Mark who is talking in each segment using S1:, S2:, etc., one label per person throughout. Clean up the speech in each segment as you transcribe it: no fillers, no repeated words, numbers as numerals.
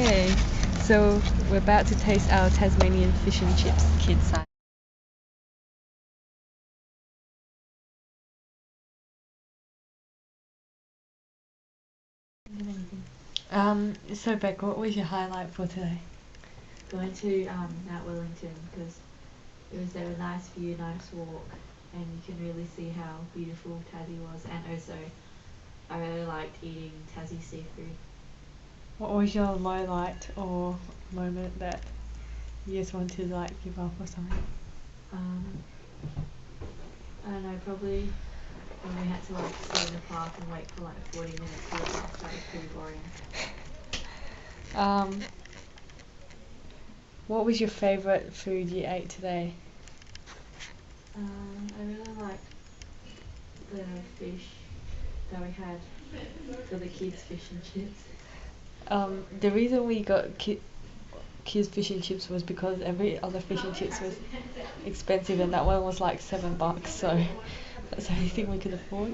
S1: Okay, so we're about to taste our Tasmanian fish and chips, kid size. So Beck, what was your highlight for today?
S2: Going to Mount Wellington because it was there a nice view, nice walk, and you can really see how beautiful Tassie was. And also, I really liked eating Tassie seafood.
S1: What was your low light or moment that you just want to like give up or something?
S2: I don't know, probably when we had to like sit in the park and wait for like 40 minutes for the bus. That was pretty boring.
S1: What was your favourite food you ate today?
S2: I really liked the fish that we had for the kids' fish and chips.
S1: The reason we got kids fish and chips was because every other fish and chips was expensive and that one was like $7, so that's the only thing we could afford.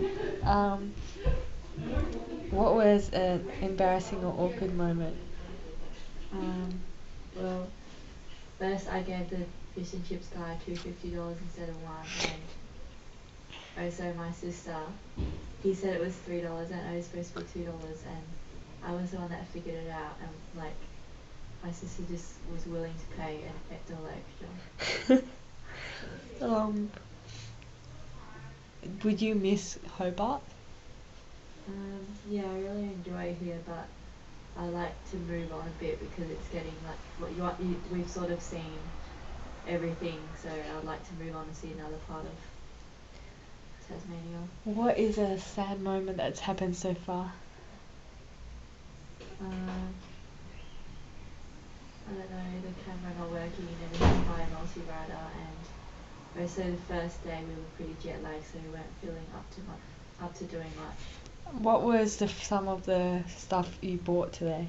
S1: What was an embarrassing or awkward moment?
S2: Well, first I gave the fish and chips guy $2.50 instead of one, and also my sister, he said it was $3 and it was supposed to be $2, and I was the one that figured it out, and like my sister just was willing to pay an $8 extra.
S1: Would you miss Hobart?
S2: Yeah, I really enjoy here, but I like to move on a bit because it's getting like we've sort of seen everything, so I'd like to move on and see another part of Tasmania.
S1: What is a sad moment that's happened so far?
S2: I don't know, the camera not working and everything by a multi-rider, and also the first day we were pretty jet lagged, so we weren't feeling up to doing much.
S1: What was some of the stuff you bought today?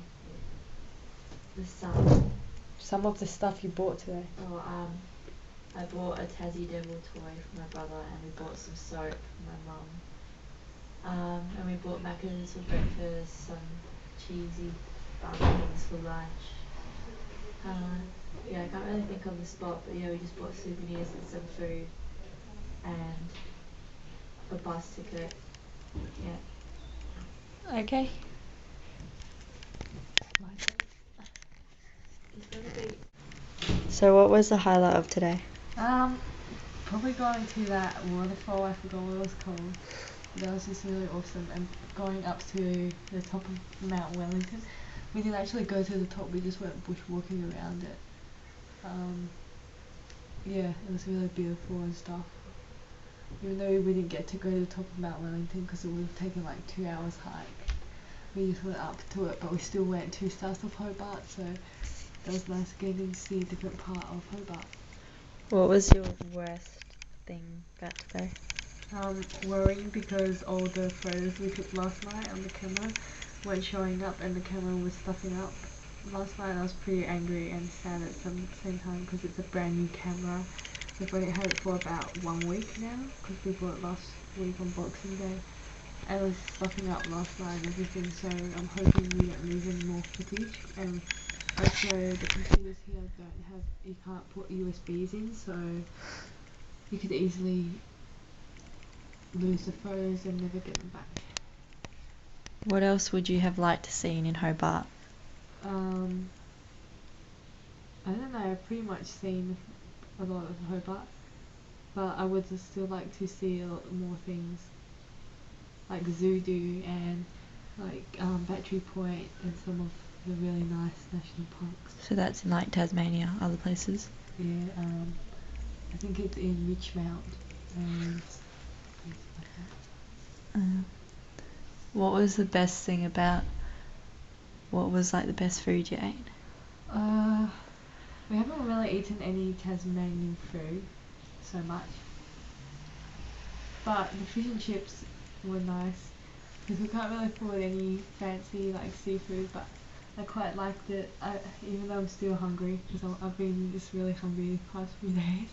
S1: Some of the stuff you bought today.
S2: I bought a Tassie Devil toy for my brother, and we bought some soap for my mum. And we bought macarons for breakfast, some cheesy bun things for lunch. Yeah, I can't really think on the spot, but yeah, we just bought souvenirs and some food and a bus ticket. Yeah.
S1: Okay.
S3: So what was the highlight of today?
S1: Probably going to that waterfall, I forgot what it was called. That was just really awesome, and going up to the top of Mount Wellington. We didn't actually go to the top, we just went bushwalking around it. Yeah, it was really beautiful and stuff. Even though we didn't get to go to the top of Mount Wellington because it would have taken like 2 hours hike. We just went up to it, but we still went 2 south of Hobart, so that was nice getting to see a different part of Hobart.
S3: What was your worst thing about today?
S1: Worrying because all the photos we took last night on the camera weren't showing up and the camera was stuffing up. Last night I was pretty angry and sad at the same time because it's a brand new camera. We've only had it for about 1 week now because we bought it last week on Boxing Day. And it was stuffing up last night and everything, so I'm hoping we don't lose any more footage. And also the computers here you can't put USBs in, so you could easily lose the photos and never get them back.
S3: What else would you have liked to see in Hobart?
S1: I don't know, I've pretty much seen a lot of Hobart, but I would just still like to see a lot more things like Zoodoo and like Battery Point and some of the really nice national parks.
S3: So that's in like Tasmania, other places?
S1: Yeah, I think it's in Richmount and places like that.
S3: What was the best thing about, what was like the best food you ate?
S1: We haven't really eaten any Tasmanian food so much, but the fish and chips were nice because we can't really afford any fancy like seafood, but I quite liked it, even though I'm still hungry because I've been just really hungry the past few days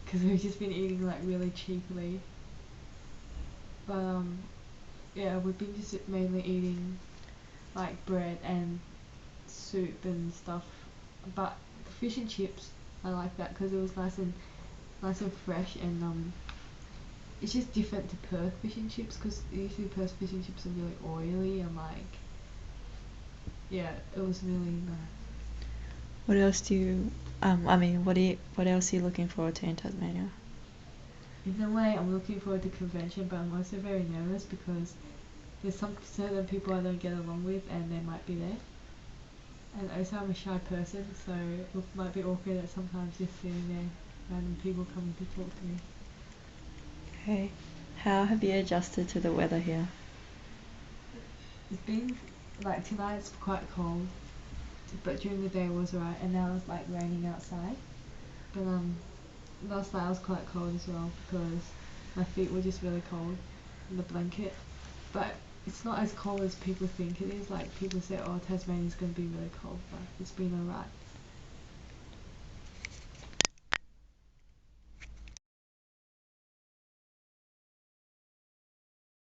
S1: because we've just been eating like really cheaply. But yeah, we've been just mainly eating like bread and soup and stuff. But the fish and chips, I like that because it was nice and fresh, and it's just different to Perth fish and chips because usually Perth fish and chips are really oily and like, yeah, it was really nice.
S3: What else do you? What else are you looking forward to in Tasmania?
S1: In a way, I'm looking forward to convention, but I'm also very nervous because there's some certain people I don't get along with, and they might be there. And also, I'm a shy person, so it might be awkward at sometimes just sitting there, random people coming to talk to me.
S3: Okay. How have you adjusted to the weather here?
S1: It's been like tonight's quite cold, but during the day it was alright, and now it's like raining outside. But last night I was quite cold as well because my feet were just really cold in the blanket. But it's not as cold as people think it is. Like people say, oh, Tasmania's gonna be really cold, but it's been alright.